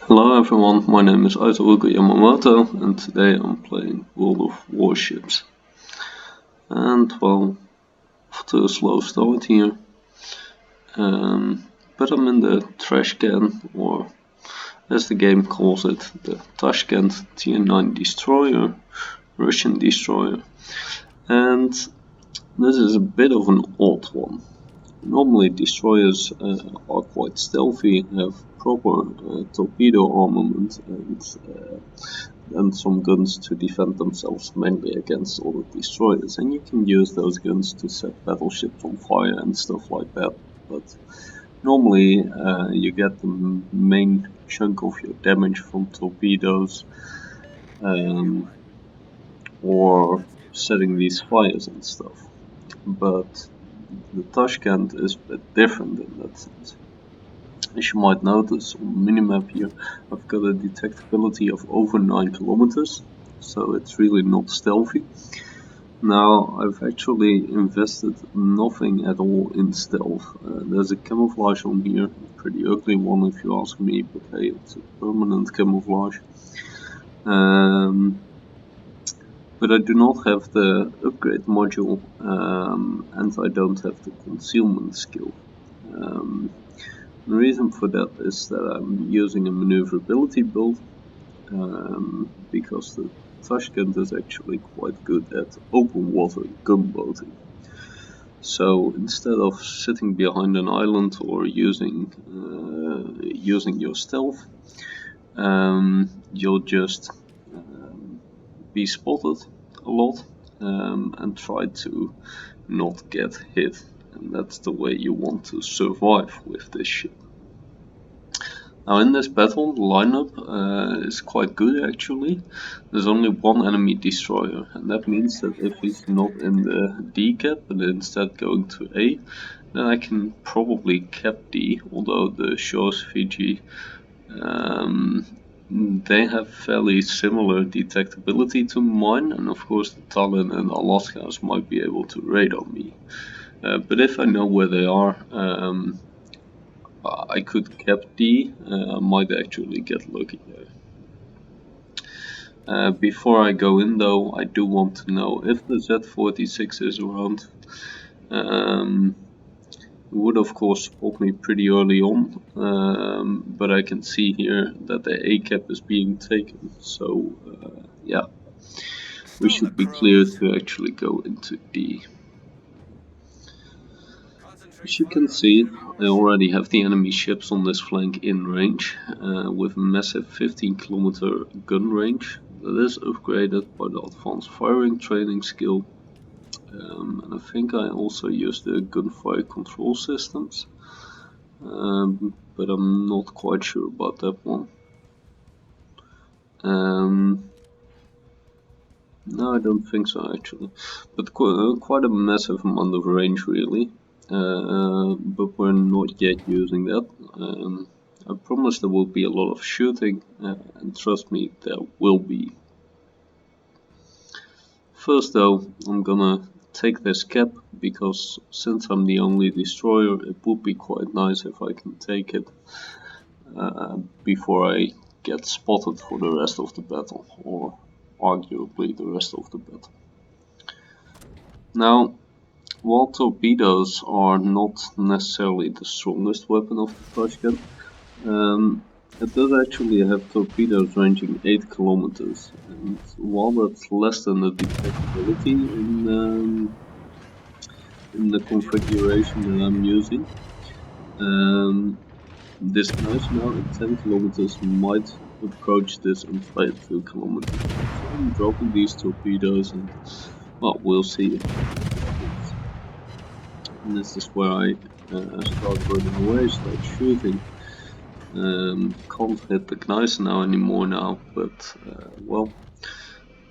Hello everyone, my name is Aitoruko Yamamoto and today I'm playing World of Warships. And well, after a slow start here, but I'm in the trash can, or as the game calls it, the Tashkent Tier 9 destroyer, Russian destroyer. And this is a bit of an odd one. Normally destroyers are quite stealthy, have proper torpedo armament and some guns to defend themselves mainly against other destroyers, and you can use those guns to set battleships on fire and stuff like that. But normally you get the main chunk of your damage from torpedoes or setting these fires and stuff. But the Tashkent is a bit different in that sense. As you might notice on the minimap here, I've got a detectability of over 9 kilometers, so it's really not stealthy. Now, I've actually invested nothing at all in stealth. There's a camouflage on here, a pretty ugly one if you ask me, but hey, it's a permanent camouflage. But I do not have the upgrade module, and I don't have the concealment skill. The reason for that is that I'm using a maneuverability build, because the Tashkent is actually quite good at open water gunboating. So instead of sitting behind an island or using your stealth, you'll just be spotted a lot and try to not get hit, and that's the way you want to survive with this ship. Now in this battle, the lineup is quite good actually. There's only one enemy destroyer, and that means that if he's not in the D cap but instead going to A, then I can probably cap D, although the shores Fiji, they have fairly similar detectability to mine, and of course the Tallinn and Alaskas might be able to raid on me. But if I know where they are, I could cap D, I might actually get lucky there. Before I go in though, I do want to know if the Z-46 is around. It would of course spot me pretty early on, but I can see here that the A cap is being taken, so yeah, we should be clear to actually go into D. As you can see, I already have the enemy ships on this flank in range, with a massive 15 kilometer gun range that is upgraded by the advanced firing training skill, and I think I also use the gunfire control systems, but I'm not quite sure about that one. No, I don't think so actually, but quite a massive amount of range really. But we're not yet using that. I promise there will be a lot of shooting, and trust me, there will be. First though, I'm gonna take this cap, because since I'm the only destroyer, it would be quite nice if I can take it before I get spotted for the rest of the battle, or arguably the rest of the battle. Now, while torpedoes are not necessarily the strongest weapon of the Tashkent, it does actually have torpedoes ranging 8 kilometers, and while that's less than the detectability in the configuration that I'm using, this knife now at 10 kilometers might approach this entire 2 kilometers. So I'm dropping these torpedoes, and well, we'll see. And this is where I start running away, start shooting. Can't hit the Gneiss now anymore but well,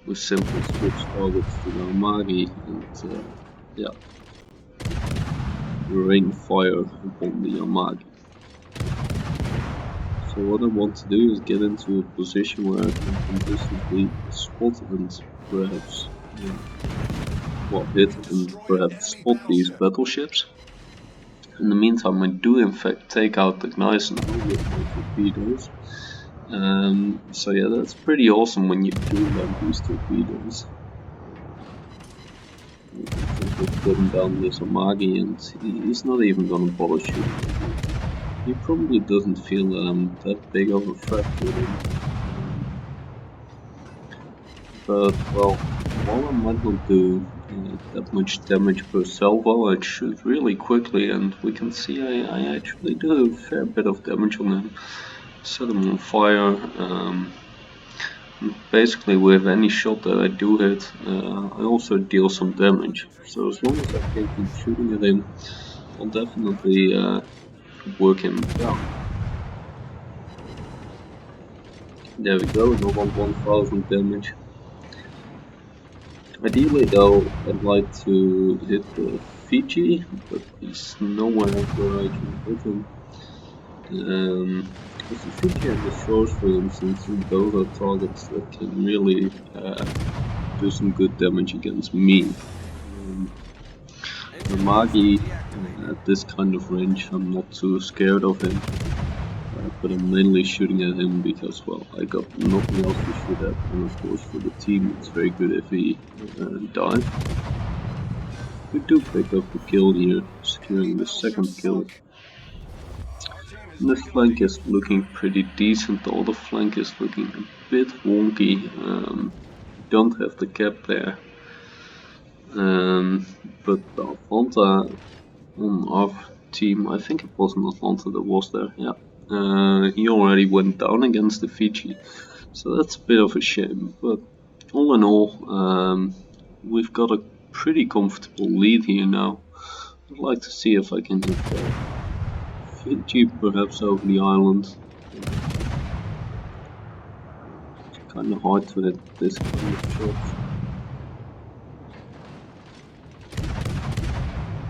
we simply switch targets to the Amagi and yeah, rain fire upon the Amagi. So what I want to do is get into a position where I can consistently spot and perhaps hit and perhaps spot these battleships. In the meantime, I do in fact take out the Gneiss now with my torpedoes, So yeah, that's pretty awesome when you do like these torpedoes. We've gotten down this Amagi and he's not even gonna bother shooting. He probably doesn't feel that I'm that big of a threat to him. But well, while I might not do that much damage per salvo, I shoot really quickly, and we can see I actually do a fair bit of damage on him. Set him on fire. Basically, with any shot that I do hit, I also deal some damage. So as long as I can keep shooting at him, I'll definitely work him down. There we go, another 1000 damage. Ideally though, I'd like to hit the Fiji, but he's nowhere where I can hit him. With the Fiji and the shores, for instance, those are targets that can really do some good damage against me. The Magi, at this kind of range, I'm not too scared of him. But I'm mainly shooting at him because, well, I got nothing else to shoot at, and of course for the team it's very good if he dies. We do pick up the kill here, securing the second kill. And the flank is looking pretty decent, though the flank is looking a bit wonky. Don't have the cap there. But the Atlanta on our team, I think it was an Atlanta that was there, yeah. He already went down against the Fiji, so that's a bit of a shame. But all in all, we've got a pretty comfortable lead here now. I'd like to see if I can hit Fiji perhaps over the island. It's kind of hard to hit this kind of shots.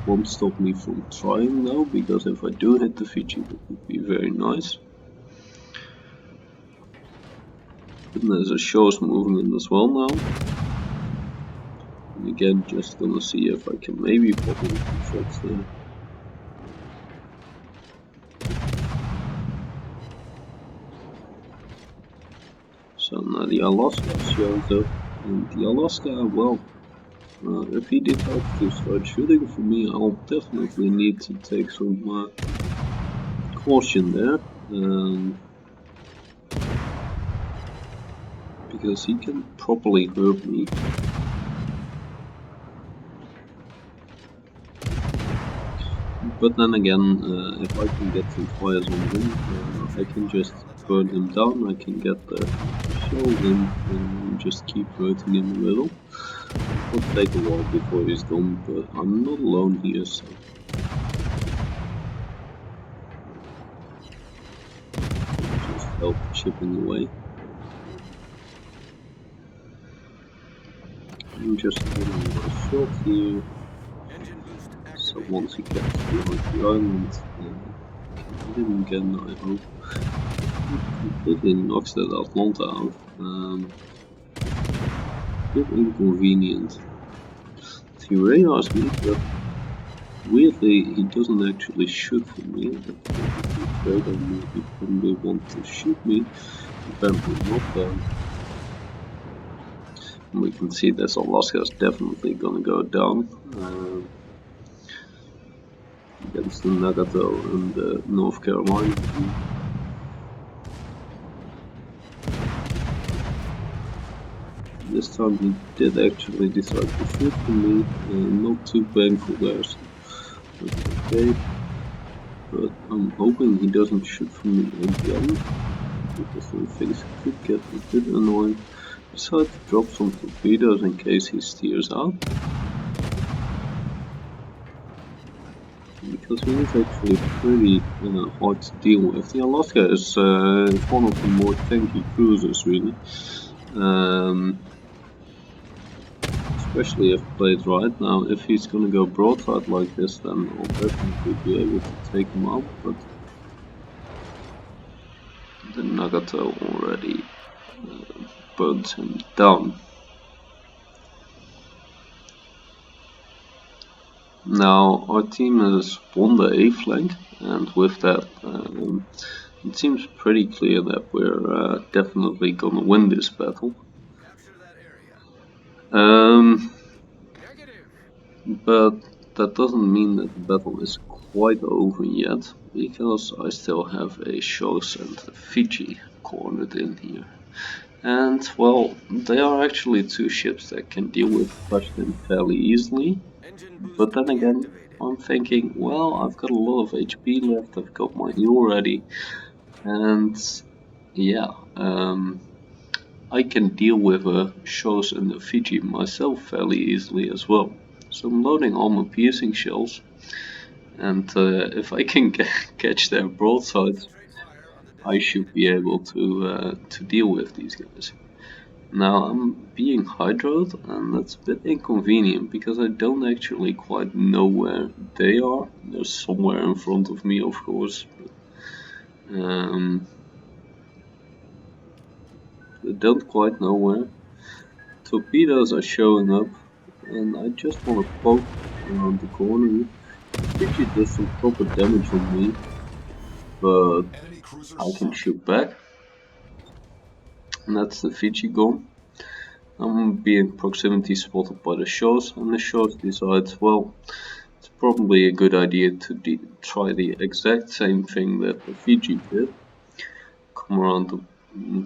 Won't stop me from trying though, because if I do hit the Fiji, that would be very nice. And there's a shores moving in as well now. And again, just gonna see if I can maybe pop in some shots there. So now the Alaska shows up, and the Alaska, well, if he decides to start shooting for me, I'll definitely need to take some caution there, because he can probably hurt me. But then again, if I can get some fires on him, I can just burn him down, I can get the shield in and just keep hurting him a little. It'll take a while before he's done, but I'm not alone here, so... just help chipping away. I'm just getting my shot here. So once he gets behind the island, can hit him again, I hope. He completely knocks that Atlanta out. Bit inconvenient. He radars me, but weirdly he doesn't actually shoot for me. If he probably want to shoot me. Apparently not though. And we can see this Alaska is definitely gonna go down. Against the Nagato and the North Carolina team. This time he did actually decide to shoot for me, not too painful there, so that's okay. But I'm hoping he doesn't shoot for me again, because then things could get a bit annoying. Decide to drop some torpedoes in case he steers out. Because he is actually pretty hard to deal with. The Alaska is one of the more tanky cruisers, really. Especially if played right. Now, if he's gonna go broadside like this, then I'll definitely be able to take him out, but the Nagato already burnt him down. Now, our team has won the A flank, and with that, it seems pretty clear that we're definitely gonna win this battle. Um, but that doesn't mean that the battle is quite over yet, because I still have a Shos and a Fiji cornered in here. And, well, they are actually two ships that can deal with Tashkent fairly easily. But then again, I'm thinking, well, I've got a lot of HP left, I've got my heal ready, and yeah, I can deal with a Shos and a Fiji myself fairly easily as well. So I'm loading all my piercing shells, and if I can catch their broadsides, I should be able to deal with these guys. Now I'm being hydroed, and that's a bit inconvenient because I don't actually quite know where they are. They're somewhere in front of me, of course. But, I don't quite know where. Torpedoes are showing up, and I just want to poke around the corner. Fiji does some proper damage on me, but I can shoot back, and that's the Fiji gone. I'm being proximity spotted by the Shores, and the Shores decides, well, it's probably a good idea to try the exact same thing that the Fiji did. Come around the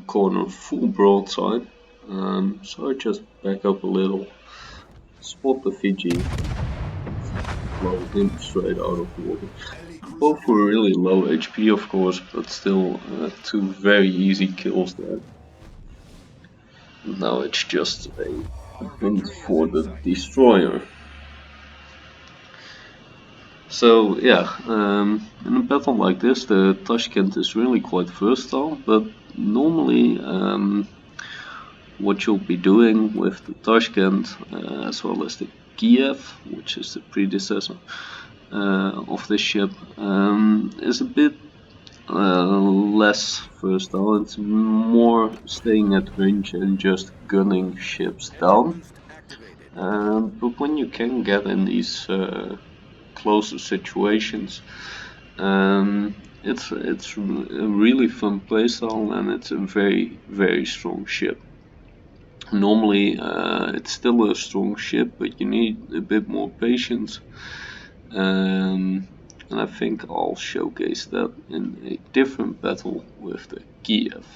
corner full broadside. So I just back up a little, spot the Fiji, blow him straight out of the water. Both were really low HP, of course, but still two very easy kills there. Now it's just a hunt for the destroyer. So yeah, in a battle like this, the Tashkent is really quite versatile, but normally what you'll be doing with the Tashkent, as well as the Kiev, which is the predecessor of this ship, is a bit less versatile. It's more staying at range and just gunning ships down. But when you can get in these closer situations, it's a really fun playstyle, and it's a very strong ship. Normally, it's still a strong ship, but you need a bit more patience. And I think I'll showcase that in a different battle with the Kiev.